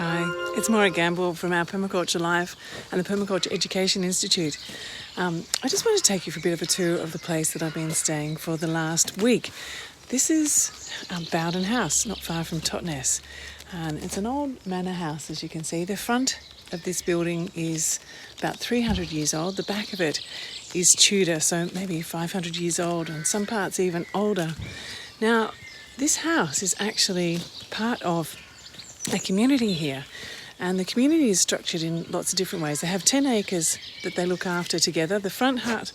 Hi, it's Maura Gamble from our Permaculture Life and the Permaculture Education Institute. I just wanted to take you for a bit of a tour of the place that I've been staying for the last week. This is Bowden House, not far from Totnes. And it's an old manor house, as you can see. The front of this building is about 300 years old. The back of it is Tudor, so maybe 500 years old, and some parts even older. Now, this house is actually part of a community here, and the community is structured in lots of different ways. They have 10 acres that they look after together. The front hut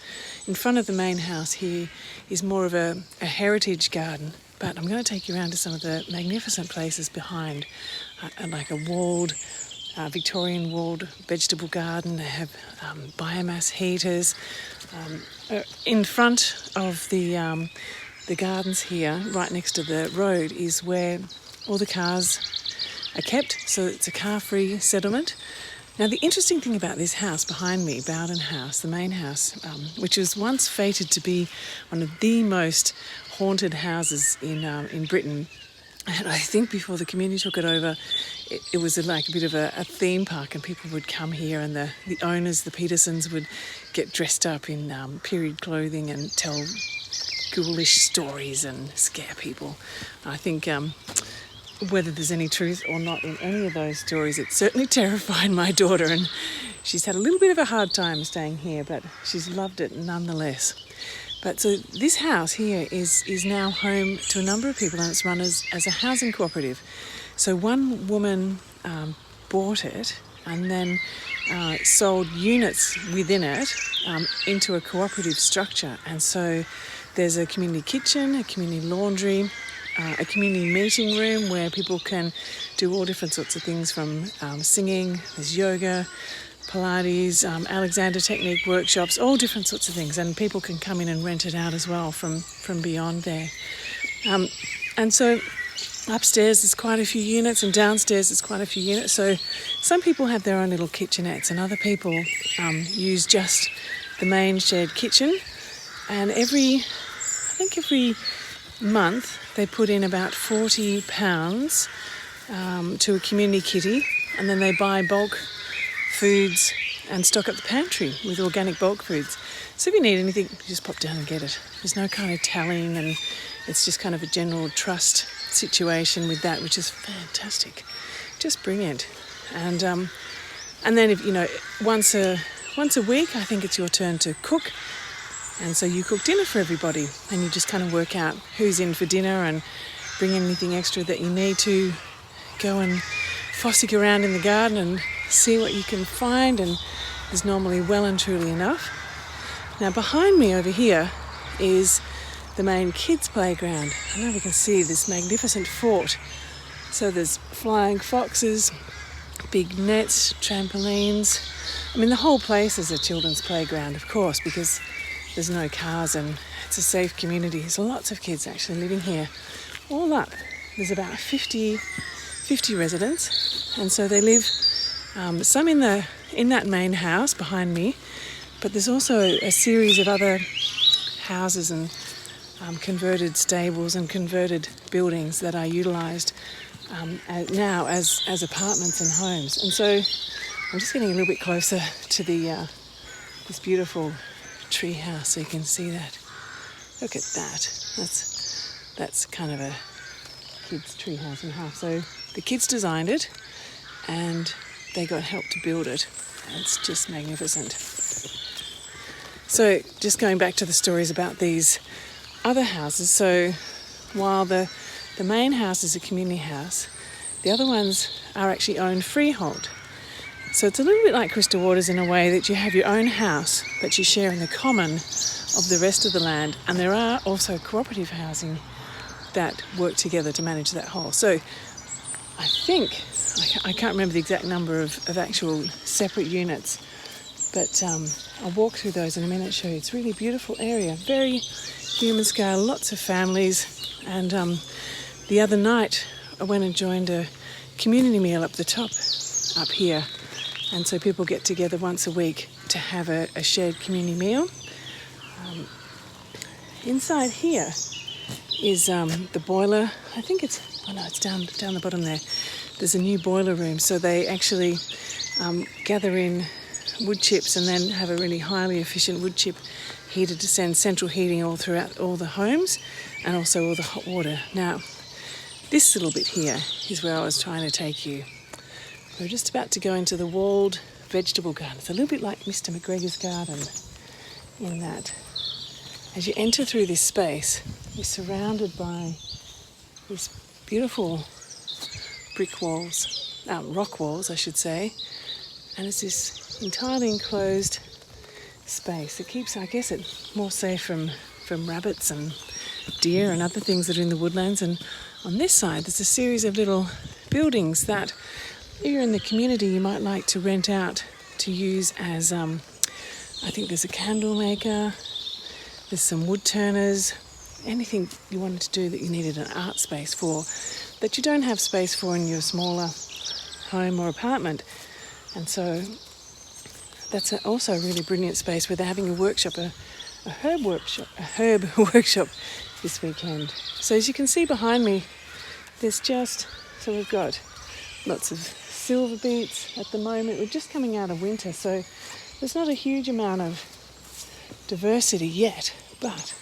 in front of the main house here is more of a heritage garden, but I'm going to take you around to some of the magnificent places behind, like a walled, Victorian walled vegetable garden. They have biomass heaters. In front of the gardens here, right next to the road, is where all the cars are kept, so it's a car-free settlement. Now, the interesting thing about this house behind me, Bowden House, the main house, which was once fated to be one of the most haunted houses in Britain, and I think before the community took it over, it was like a bit of a theme park, and people would come here, and the owners, the Petersons, would get dressed up in period clothing and tell ghoulish stories and scare people. I think whether there's any truth or not in any of those stories, it certainly terrified my daughter, and she's had a little bit of a hard time staying here, but she's loved it nonetheless. But so this house here is now home to a number of people, and it's run as a housing cooperative. So one woman bought it and then sold units within it into a cooperative structure. And so there's a community kitchen, a community laundry, a community meeting room where people can do all different sorts of things, from singing, there's yoga, Pilates, Alexander Technique workshops, all different sorts of things, and people can come in and rent it out as well from beyond there. And so upstairs there's quite a few units, and downstairs there's quite a few units. So some people have their own little kitchenettes, and other people use just the main shared kitchen. And every month they put in about £40 to a community kitty, and then they buy bulk foods and stock up the pantry with organic bulk foods. So if you need anything, you just pop down and get it. There's no kind of tallying, and it's just kind of a general trust situation with that, which is fantastic, just brilliant. And then if once a week, I think it's your turn to cook. And so you cook dinner for everybody, and you just kind of work out who's in for dinner and bring anything extra that you need to. Go and fossick around in the garden and see what you can find, and there's normally well and truly enough. Now behind me over here is the main kids' playground. I know we can see this magnificent fort. So there's flying foxes, big nets, trampolines. I mean, the whole place is a children's playground, of course, because there's no cars and it's a safe community. There's lots of kids actually living here. All up, there's about 50 residents, and so they live some in that main house behind me, but there's also a series of other houses and converted stables and converted buildings that are utilised now as apartments and homes. And so I'm just getting a little bit closer to this beautiful tree house, so you can see that. Look at that. That's kind of a kid's tree house and a half. So the kids designed it, and they got help to build it. It's just magnificent. So just going back to the stories about these other houses. So while the main house is a community house, the other ones are actually owned freehold. So it's a little bit like Crystal Waters in a way that you have your own house, but you share in the common of the rest of the land. And there are also cooperative housing that work together to manage that whole. So I think, I can't remember the exact number of actual separate units, but I'll walk through those in a minute, show you. It's a really beautiful area, very human scale, lots of families. And the other night I went and joined a community meal up the top, up here. And so people get together once a week to have a shared community meal. Inside here is the boiler. I think it's down the bottom there. There's a new boiler room, so they actually gather in wood chips and then have a really highly efficient wood chip heater to send central heating all throughout all the homes and also all the hot water. Now, this little bit here is where I was trying to take you. We're just about to go into the walled vegetable garden. It's a little bit like Mr. McGregor's garden in that as you enter through this space, you're surrounded by these beautiful brick walls, rock walls, I should say, and it's this entirely enclosed space. It keeps, I guess, it more safe from rabbits and deer and other things that are in the woodlands. And on this side, there's a series of little buildings that if you're in the community, you might like to rent out to use as, I think there's a candle maker, there's some wood turners, anything you wanted to do that you needed an art space for that you don't have space for in your smaller home or apartment. And so that's also a really brilliant space where they're having a workshop, a herb workshop this weekend. So as you can see behind me, so we've got lots of silver beets at the moment. We're just coming out of winter, so there's not a huge amount of diversity yet. But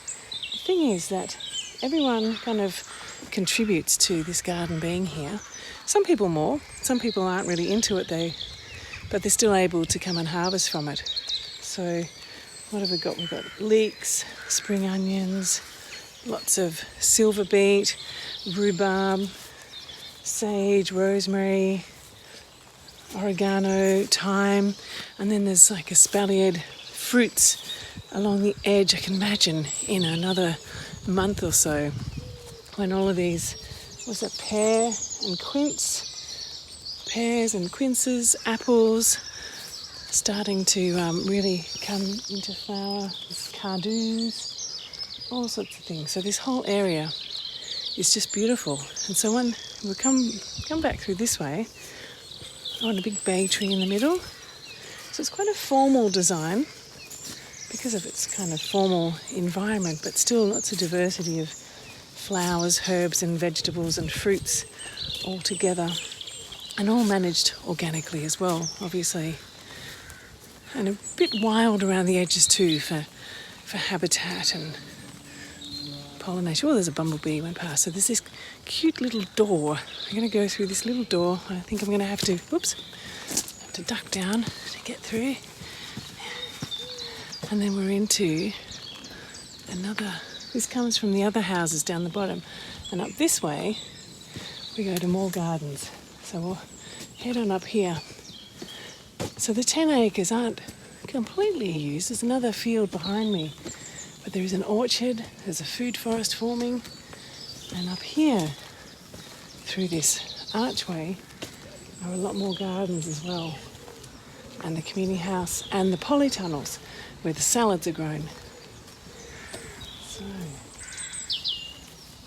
the thing is that everyone kind of contributes to this garden being here. Some people more, some people aren't really into it, but they're still able to come and harvest from it. So what have we got? We've got leeks, spring onions, lots of silver beet, rhubarb, sage, rosemary, oregano, thyme, and then there's like espaliered fruits along the edge. I can imagine in another month or so when all of these, pears and quinces, apples starting to really come into flower, there's cardoons, all sorts of things. So this whole area is just beautiful. And so when we come back through this way, I want a big bay tree in the middle. So it's quite a formal design because of its kind of formal environment, but still lots of diversity of flowers, herbs and vegetables and fruits all together, and all managed organically as well, obviously. And a bit wild around the edges too for habitat and pollination. Oh, there's a bumblebee went past. So there's this cute little door. I'm going to go through this little door. I think I'm going to have to duck down to get through. And then we're into this comes from the other houses down the bottom. And up this way, we go to more gardens. So we'll head on up here. So the 10 acres aren't completely used. There's another field behind me. But there is an orchard, there's a food forest forming, and up here, through this archway, are a lot more gardens as well, and the community house, and the polytunnels, where the salads are grown. So,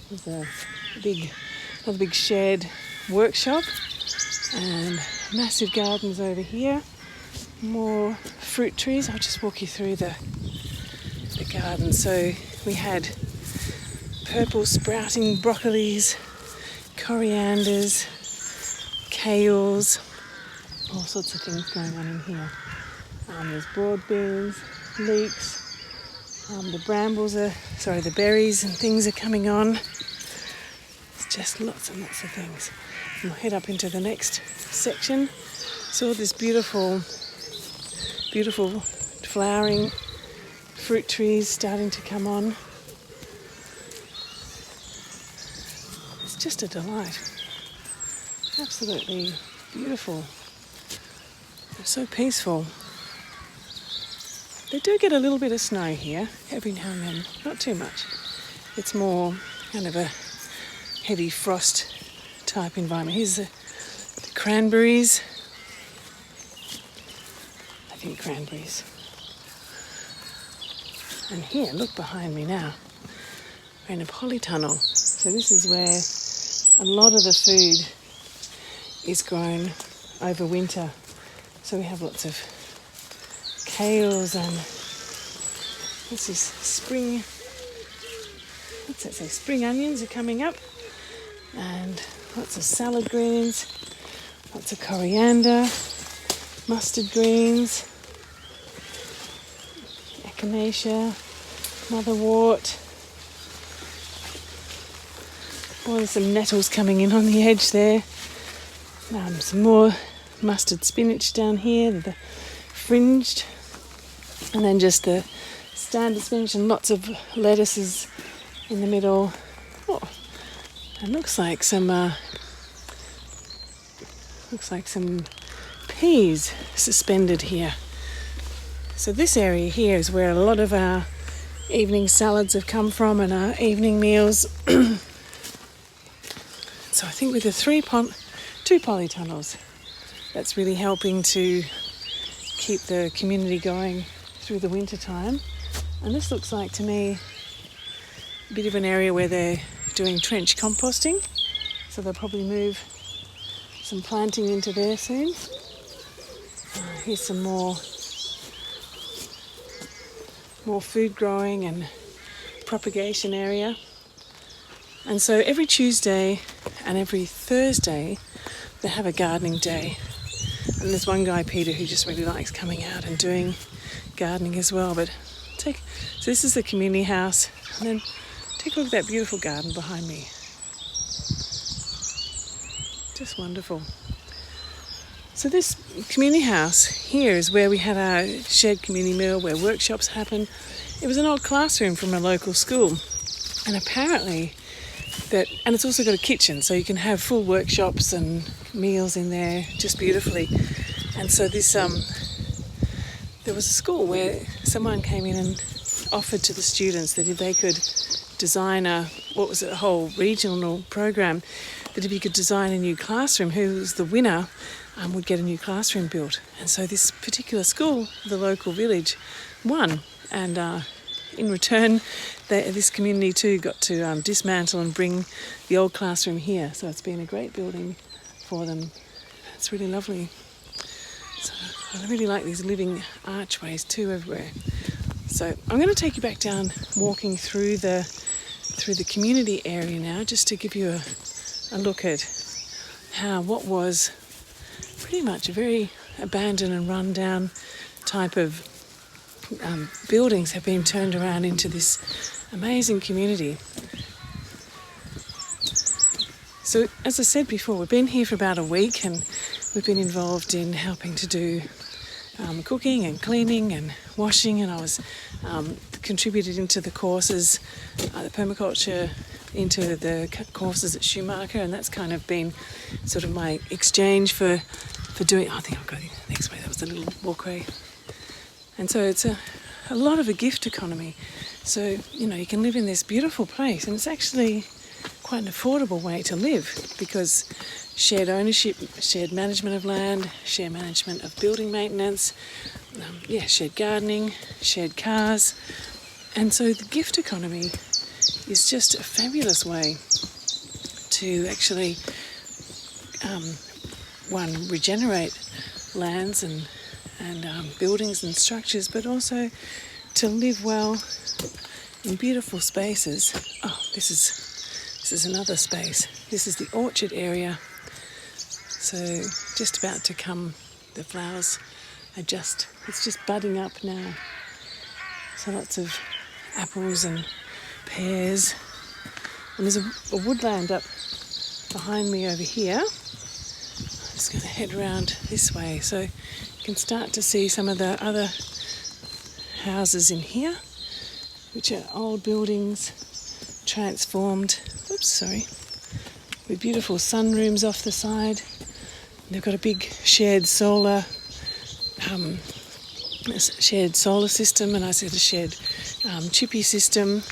there's another big shared workshop, and massive gardens over here, more fruit trees. I'll just walk you through the garden. So we had purple sprouting broccolis, corianders, kales, all sorts of things going on in here. There's broad beans, leeks, the berries and things are coming on. It's just lots and lots of things. And we'll head up into the next section. So all this beautiful flowering fruit trees starting to come on. It's just a delight. Absolutely beautiful. It's so peaceful. They do get a little bit of snow here every now and then, not too much. It's more kind of a heavy frost type environment. Here's the cranberries. I think cranberries. And here, look behind me now, we're in a polytunnel. So this is where a lot of the food is grown over winter. So we have lots of kales, and this is spring what's that say? Spring onions are coming up, and lots of salad greens, lots of coriander, mustard greens, echinacea, motherwort. Oh, there's some nettles coming in on the edge there. Some more mustard spinach down here, the fringed, and then just the standard spinach and lots of lettuces in the middle. Oh, and looks like some peas suspended here. So this area here is where a lot of our evening salads have come from and our evening meals. So I think with the two polytunnels, that's really helping to keep the community going through the winter time. And this looks like to me a bit of an area where they're doing trench composting. So they'll probably move some planting into there soon. Here's some more food growing and propagation area. And so every Tuesday and every Thursday they have a gardening day. And there's one guy, Peter, who just really likes coming out and doing gardening as well. So this is the community house, and then take a look at that beautiful garden behind me. Just wonderful. So this community house here is where we had our shared community meal, where workshops happen. It was an old classroom from a local school, and apparently and it's also got a kitchen, so you can have full workshops and meals in there just beautifully. And so this there was a school where someone came in and offered to the students that if they could design a whole regional program, that if you could design a new classroom, who was the winner would get a new classroom built. And so this particular school, the local village, won, and in return this community too got to dismantle and bring the old classroom here. So it's been a great building for them. It's really lovely. So I really like these living archways too everywhere. So I'm going to take you back down, walking through the community area now, just to give you a look at what was pretty much a very abandoned and run down type of buildings have been turned around into this amazing community. So as I said before, we've been here for about a week, and we've been involved in helping to do cooking and cleaning and washing, and I was contributed into the courses, the permaculture, into the courses at Schumacher, and that's kind of been sort of my exchange for doing. I think I'll go the next way. That was the little walkway. And so it's a lot of a gift economy. So, you can live in this beautiful place, and it's actually quite an affordable way to live, because shared ownership, shared management of land, shared management of building maintenance, shared gardening, shared cars. And so the gift economy is just a fabulous way to actually, regenerate lands and buildings and structures, but also to live well in beautiful spaces. Oh, this is another space. This is the orchard area. So just about to come, the flowers it's just budding up now. So lots of apples and pears. And there's a woodland up behind me over here. I'm just going to head around this way. So you can start to see some of the other houses in here, which are old buildings transformed. With beautiful sunrooms off the side. They've got a big shared solar system, and I said a shared chippy system.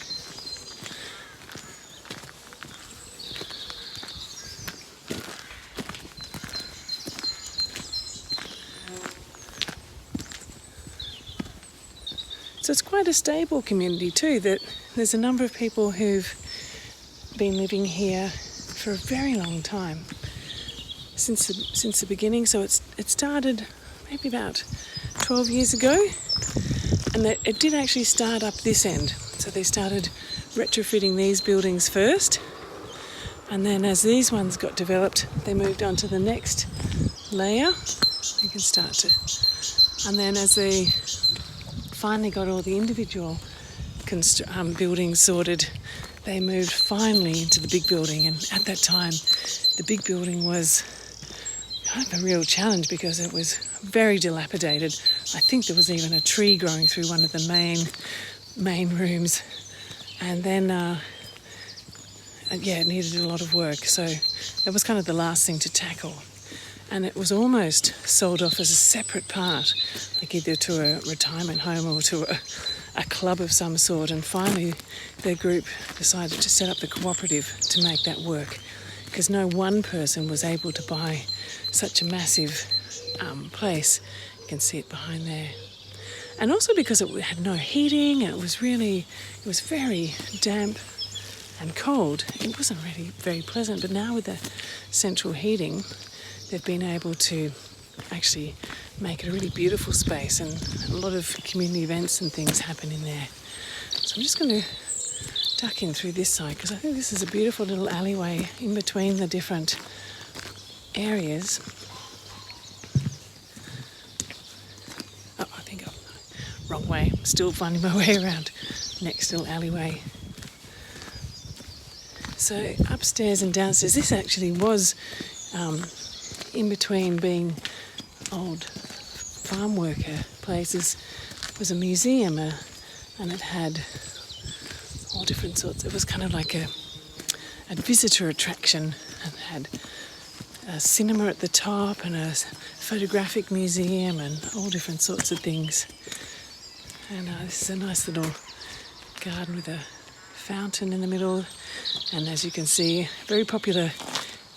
So it's quite a stable community too, that there's a number of people who've been living here for a very long time, since the beginning. So it started maybe about 12 years ago, and it did actually start up this end. So they started retrofitting these buildings first, and then as these ones got developed, they moved on to the next layer. You can start to, and then as they finally got all the individual buildings sorted, they moved finally into the big building. And at that time, the big building was kind of a real challenge because it was very dilapidated. I think there was even a tree growing through one of the main rooms, and then it needed a lot of work. So that was kind of the last thing to tackle. And it was almost sold off as a separate part, like either to a retirement home or to a club of some sort. And finally, the group decided to set up the cooperative to make that work, because no one person was able to buy such a massive place. You can see it behind there. And also because it had no heating, and it was very damp and cold. It wasn't really very pleasant. But now with the central heating, they've been able to actually make it a really beautiful space, and a lot of community events and things happen in there. So I'm just going to duck in through this side, because I think this is a beautiful little alleyway in between the different areas. Oh, I think I'm wrong way. I'm still finding my way around. Next little alleyway. So upstairs and downstairs, this actually was in between being old farm worker places, was a museum, and it had all different sorts. It was kind of like a visitor attraction, and had a cinema at the top and a photographic museum and all different sorts of things. And this is a nice little garden with a fountain in the middle, and as you can see, very popular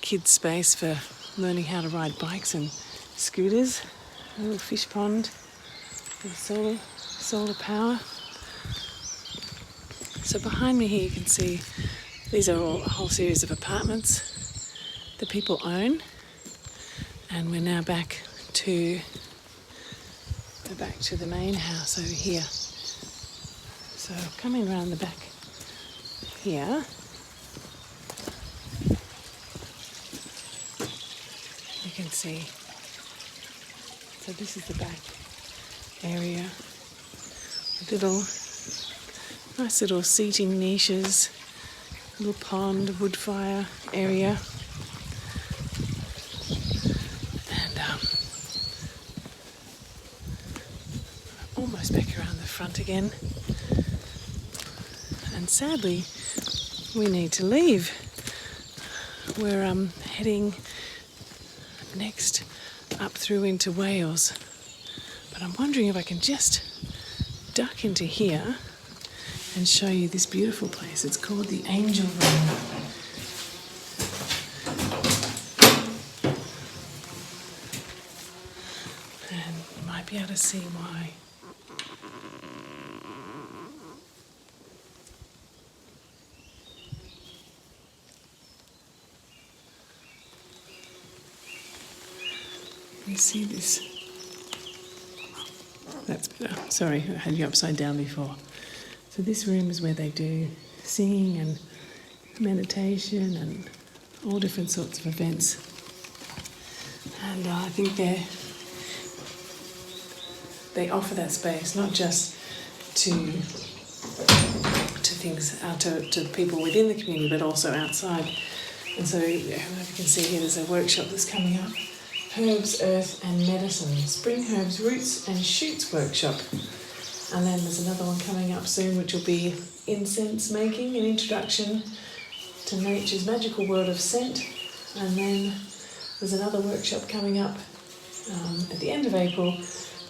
kids space for learning how to ride bikes and scooters. A little fish pond with solar power. So behind me here you can see these are all a whole series of apartments that people own, and we're now back to the main house over here. So coming around the back here, you can see, so this is the back area, nice little seating niches, little pond, wood fire area, and almost back around the front again. And sadly, we need to leave. We're heading next up through into Wales, but I'm wondering if I can just duck into here and show you this beautiful place. It's called the Angel Room. And you might be able to see why. You see this? That's better. Sorry, I had you upside down before. So this room is where they do singing and meditation and all different sorts of events. And I think they offer that space not just to things to people within the community, but also outside. And so, if you can see here, there's a workshop that's coming up. Herbs, Earth and Medicine, Spring Herbs, Roots and Shoots workshop. And then there's another one coming up soon, which will be incense making, an introduction to nature's magical world of scent. And then there's another workshop coming up at the end of April,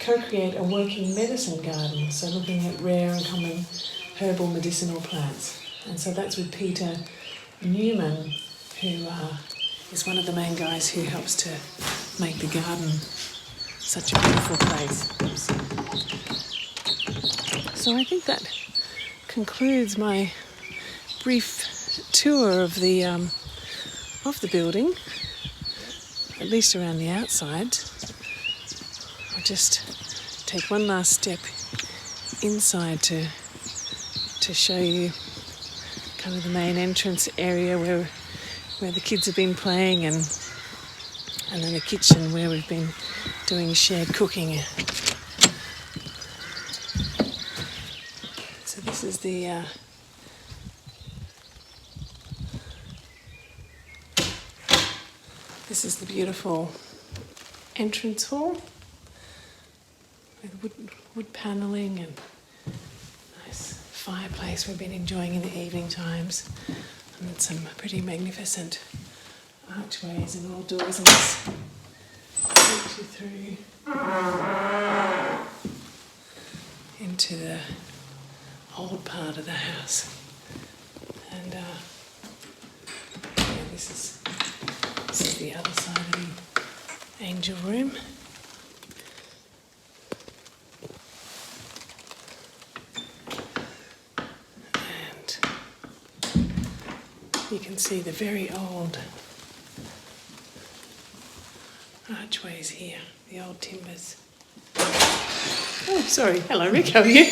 co-create a working medicine garden. So looking at rare and common herbal medicinal plants. And so that's with Peter Newman, who is one of the main guys who helps to make the garden such a beautiful place. Oops. So I think that concludes my brief tour of the building, at least around the outside. I'll just take one last step inside to show you kind of the main entrance area where the kids have been playing, and then the kitchen where we've been doing shared cooking. So this is the beautiful entrance hall with wood panelling and nice fireplace we've been enjoying in the evening times, and some pretty magnificent archways and all doors, and this takes you through into the old part of the house. And this is the other side of the angel room. And you can see the very old archways here, the old timbers. Oh, sorry. Hello, Rick. How are you?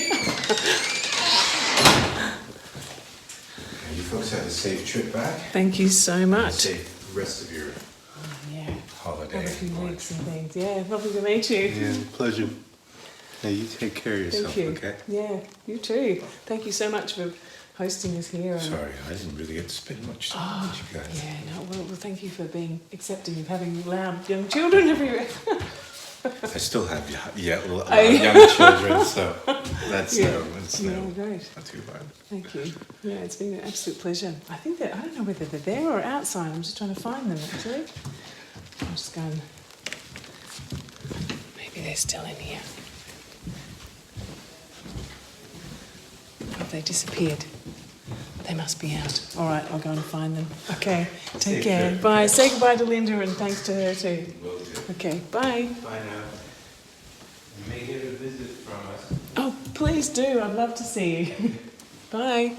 You folks have a safe trip back. Thank you so much. Safe rest of your holiday. Have a few weeks and things. Yeah, lovely to meet you. Yeah, pleasure. Now you take care of yourself, Thank you. okay? Yeah, you too. Thank you so much for hosting us here. Sorry, I didn't really get to spend much time with you guys. Yeah, no, well, thank you for being accepting of having loud young children everywhere. I still have young yeah. children, so that's great. not too bad. Thank you. Yeah, it's been an absolute pleasure. I think I don't know whether they're there or outside. I'm just trying to find them, actually. I'm just going, maybe they're still in here. Have they disappeared? They must be out. All right, I'll go and find them. Okay, take care. Care. Bye. Say goodbye to Linda, and thanks to her too. Will do. Okay, bye. Bye now. You may get a visit from us. Oh, please do. I'd love to see you. Bye.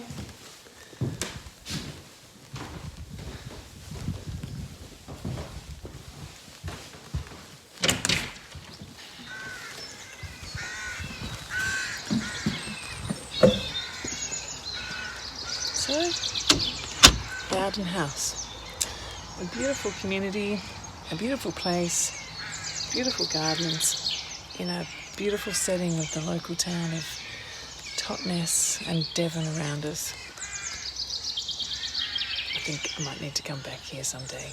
So, Bowden House. A beautiful community, a beautiful place, beautiful gardens in a beautiful setting of the local town of Totnes and Devon around us. I think I might need to come back here someday.